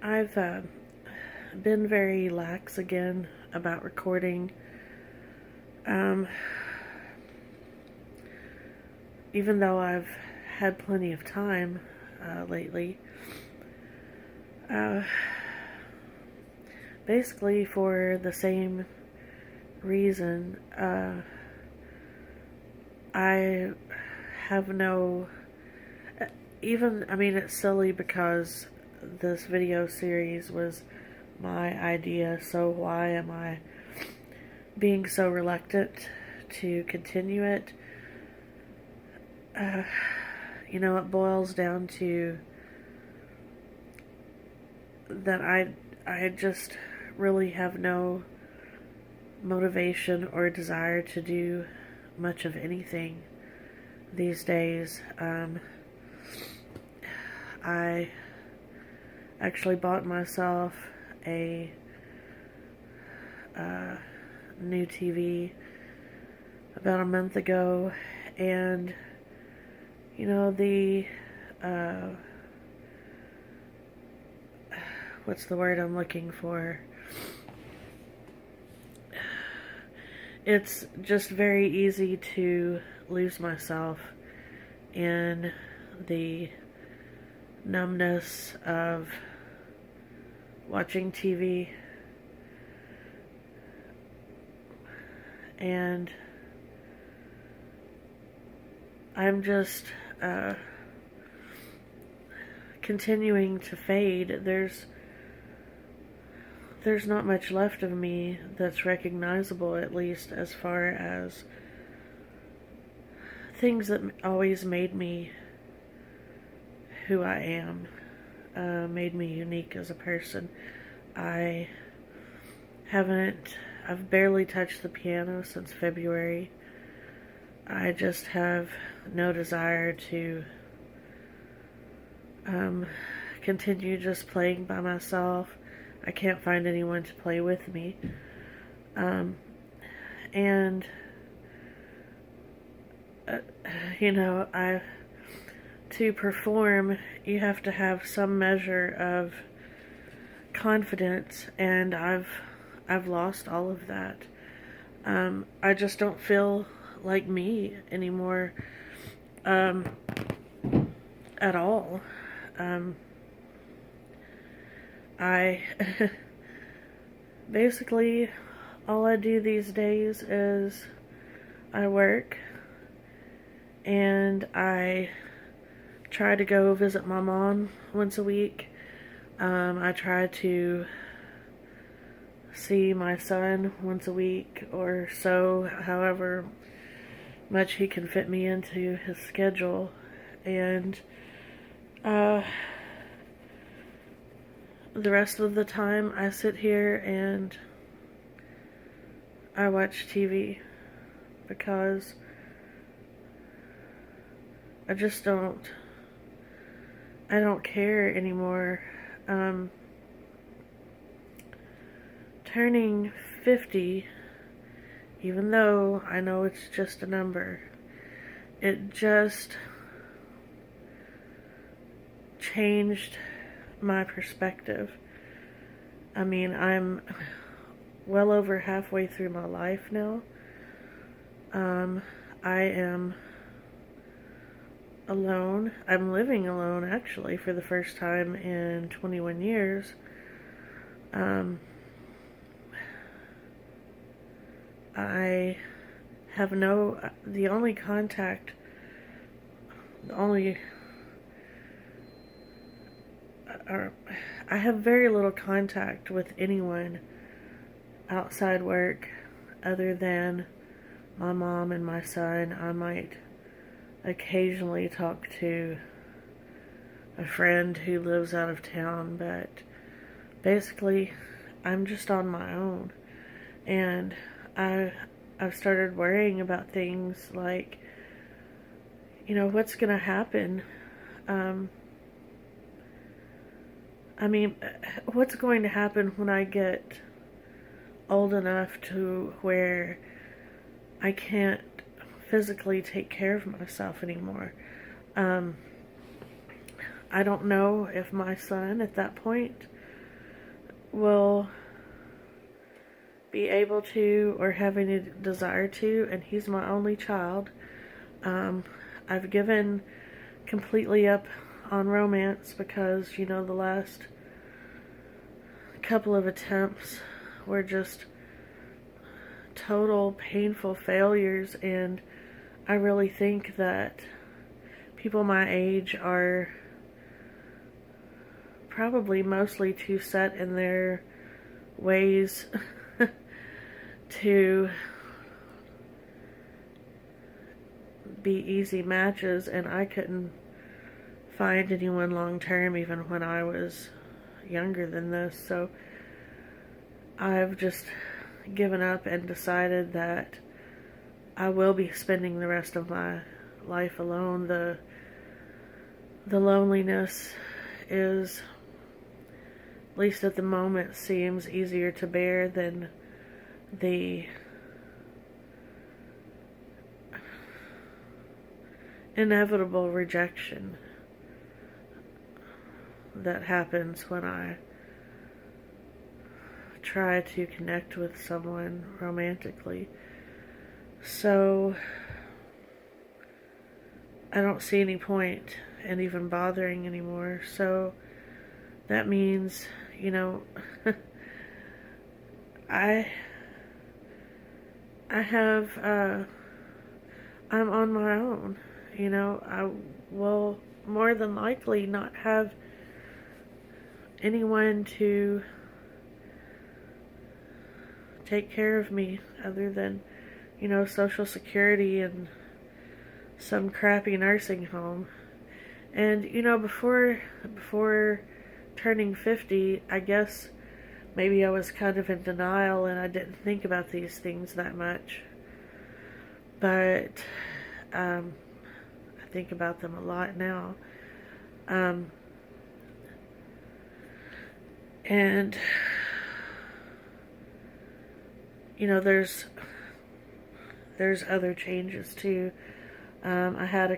I've been very lax again about recording. Um, Even though I've had plenty of time lately. Uh, Basically, for the same reason, I have no. It's silly because this video series was my idea, so why am I being so reluctant to continue it? It boils down to that I just really have no motivation or desire to do much of anything these days. I actually bought myself a new TV about a month ago, and the what's the word I'm looking for? It's just very easy to lose myself in the numbness of watching TV, and I'm just continuing to fade. There's not much left of me that's recognizable, at least as far as things that always made me who I am, made me unique as a person. I've barely touched the piano since February. I just have no desire to continue just playing by myself. I can't find anyone to play with me. And to perform, you have to have some measure of confidence, and I've lost all of that. I just don't feel like me anymore, at all. I basically, all I do these days is I work and I try to go visit my mom once a week. I try to see my son once a week or so, however much he can fit me into his schedule. And the rest of the time I sit here and I watch TV because I don't care anymore. Turning 50, even though I know it's just a number, it just changed my perspective. I'm well over halfway through my life now. I am alone. I'm living alone, actually, for the first time in 21 years. I have the only contact, I have very little contact with anyone outside work other than my mom and my son. I might occasionally talk to a friend who lives out of town, but basically I'm just on my own. And I've started worrying about things like, what's gonna happen? What's going to happen when I get old enough to where I can't physically take care of myself anymore? I don't know if my son at that point will be able to or have any desire to, and he's my only child. I've given completely up on romance because, the last couple of attempts were just total painful failures, and I really think that people my age are probably mostly too set in their ways to be easy matches, and I couldn't find anyone long term even when I was younger than this. So I've just given up and decided that I will be spending the rest of my life alone. The loneliness is, at least at the moment, seems easier to bear than the inevitable rejection that happens when I try to connect with someone romantically. So I don't see any point in even bothering anymore. So that means, I have, I'm on my own. I will more than likely not have anyone to take care of me other than, Social Security and some crappy nursing home. And, before turning 50, I guess maybe I was kind of in denial and I didn't think about these things that much. But I think about them a lot now. And there's other changes too. I had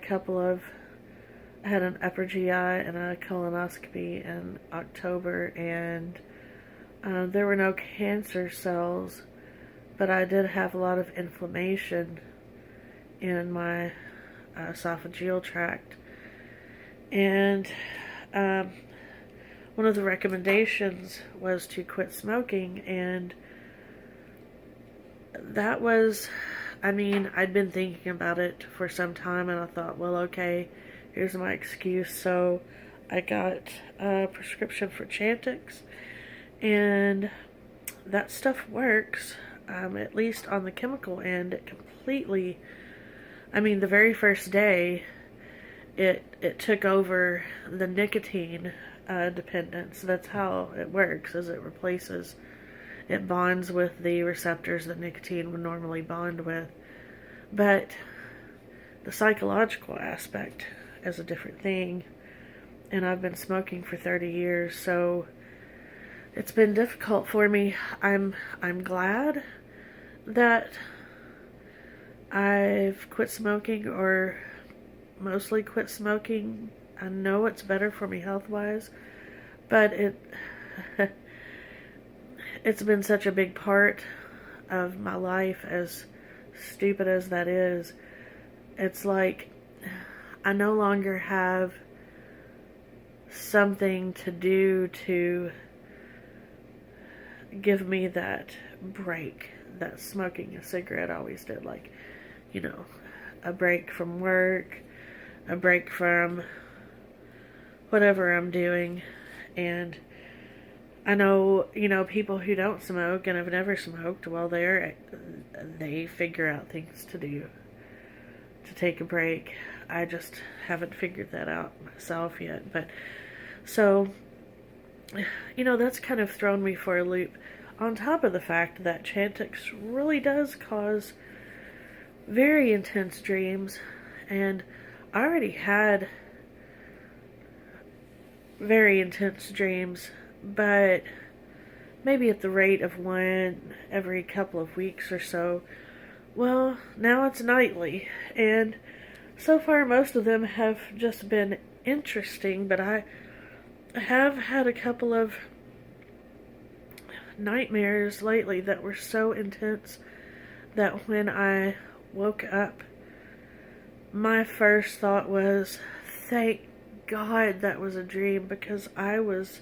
an upper GI and a colonoscopy in October, and there were no cancer cells, but I did have a lot of inflammation in my esophageal tract. And one of the recommendations was to quit smoking, and that was, I'd been thinking about it for some time, and I thought, well, okay, here's my excuse. So I got a prescription for Chantix, and that stuff works, at least on the chemical end. It completely, the very first day, it took over the nicotine dependence. That's how it works, is it bonds with the receptors that nicotine would normally bond with. But the psychological aspect is a different thing, and I've been smoking for 30 years, so it's been difficult for me. I'm glad that I've quit smoking, or mostly quit smoking. I know it's better for me health-wise, but it's been such a big part of my life, as stupid as that is. It's like I no longer have something to do to give me that break that smoking a cigarette always did. Like, a break from work, a break from whatever I'm doing. And I know, people who don't smoke and have never smoked, well, they figure out things to do to take a break. I just haven't figured that out myself yet. But so, that's kind of thrown me for a loop. On top of the fact that Chantix really does cause very intense dreams, and I already had very intense dreams, but maybe at the rate of one every couple of weeks or so. Well, now it's nightly, and so far most of them have just been interesting, but I have had a couple of nightmares lately that were so intense that when I woke up, my first thought was, thank God that was a dream, because I was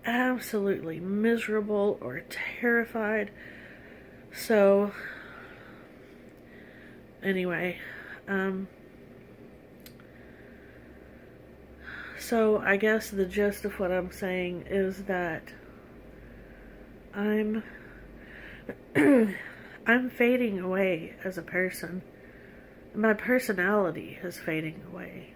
absolutely miserable or terrified. So, anyway, so I guess the gist of what I'm saying is that I'm I'm fading away as a person. My personality is fading away.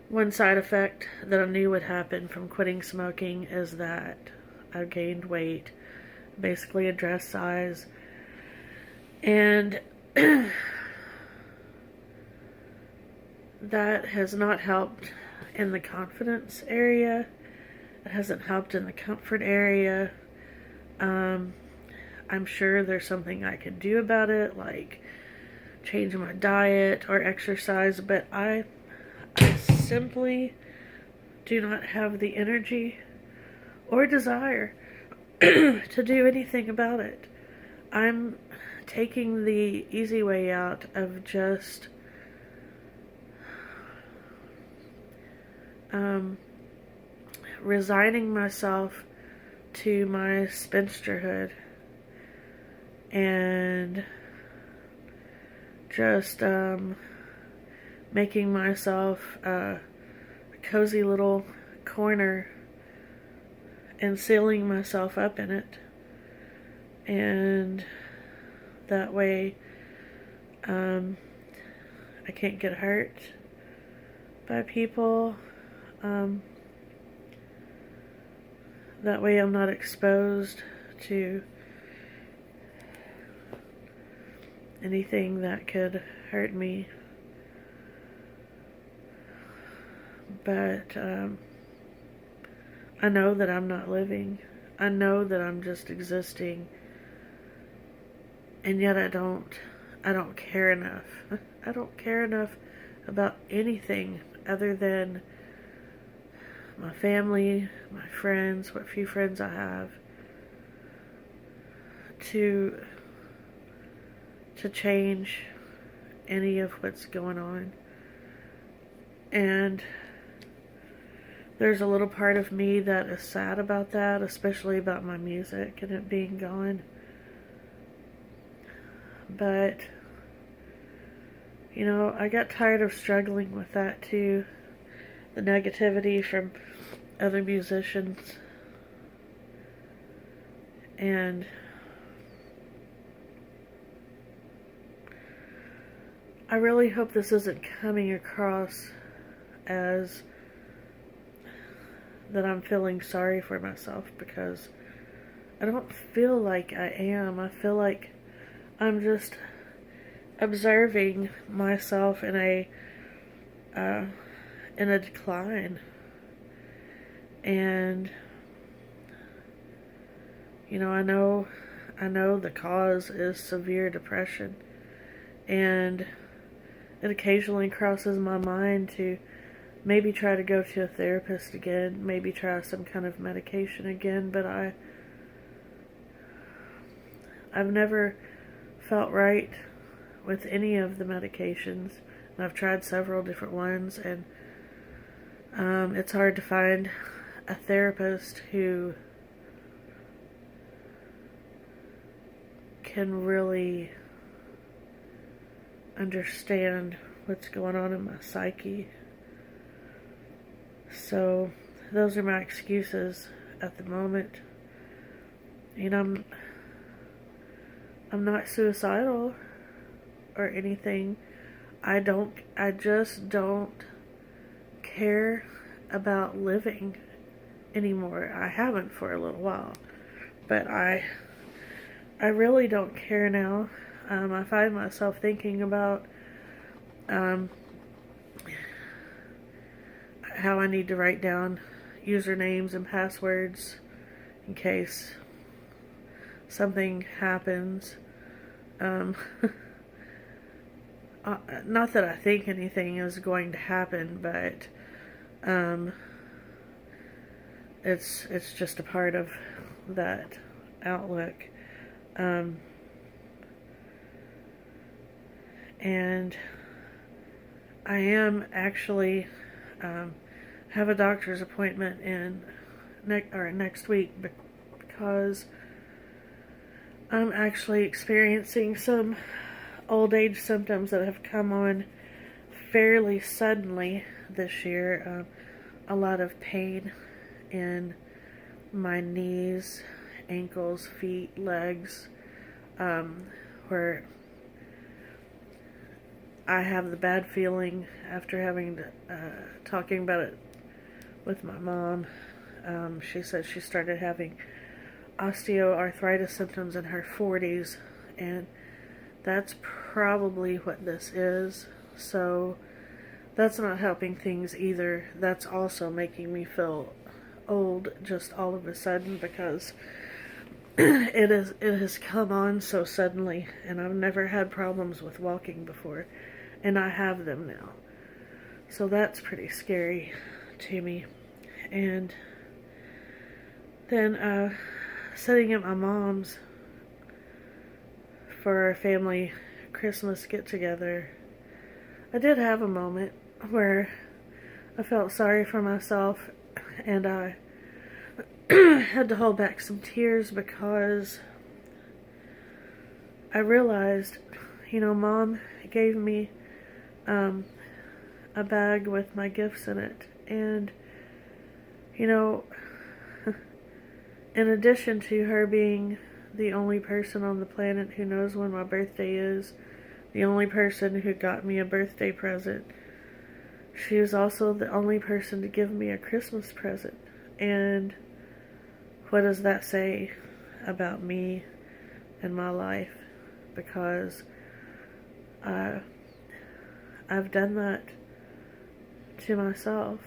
One side effect that I knew would happen from quitting smoking is that I gained weight, basically a dress size, and that has not helped in the confidence area. It hasn't helped in the comfort area. I'm sure there's something I could do about it, like change my diet or exercise, but I simply do not have the energy or desire to do anything about it. I'm taking the easy way out of just resigning myself to my spinsterhood and just making myself a cozy little corner and sealing myself up in it. And that way I can't get hurt by people. That way I'm not exposed to anything that could hurt me. But I know that I'm not living. I know that I'm just existing. And yet I don't care enough. I don't care enough about anything other than my family, my friends, what few friends I have, to change any of what's going on. And there's a little part of me that is sad about that, especially about my music and it being gone. But, you know, I got tired of struggling with that too. The negativity from other musicians. And I really hope this isn't coming across as that I'm feeling sorry for myself, because I don't feel like I am. I feel like I'm just observing myself in a decline. And you know, I know the cause is severe depression, and it occasionally crosses my mind to maybe try to go to a therapist again, maybe try some kind of medication again, but I've never felt right with any of the medications. And I've tried several different ones, and it's hard to find a therapist who can really understand what's going on in my psyche. So those are my excuses at the moment. You know, I'm not suicidal or anything. I just don't care about living anymore. I haven't for a little while, but I really don't care now. I find myself thinking about how I need to write down usernames and passwords in case something happens. Not that I think anything is going to happen, but it's just a part of that outlook. Um, and I am actually have a doctor's appointment in next week because I'm actually experiencing some old age symptoms that have come on fairly suddenly this year. A lot of pain in my knees, ankles, feet, legs, where I have the bad feeling after having talking about it with my mom. She said she started having osteoarthritis symptoms in her 40s, and that's probably what this is. So that's not helping things either. That's also making me feel old just all of a sudden because it has come on so suddenly, and I've never had problems with walking before, and I have them now. So that's pretty scary to me. And then sitting at my mom's for our family Christmas get together, I did have a moment where I felt sorry for myself, and I had to hold back some tears because I realized, Mom gave me a bag with my gifts in it, and in addition to her being the only person on the planet who knows when my birthday is, the only person who got me a birthday present, she was also the only person to give me a Christmas present. And what does that say about me and my life? Because I've done that to myself.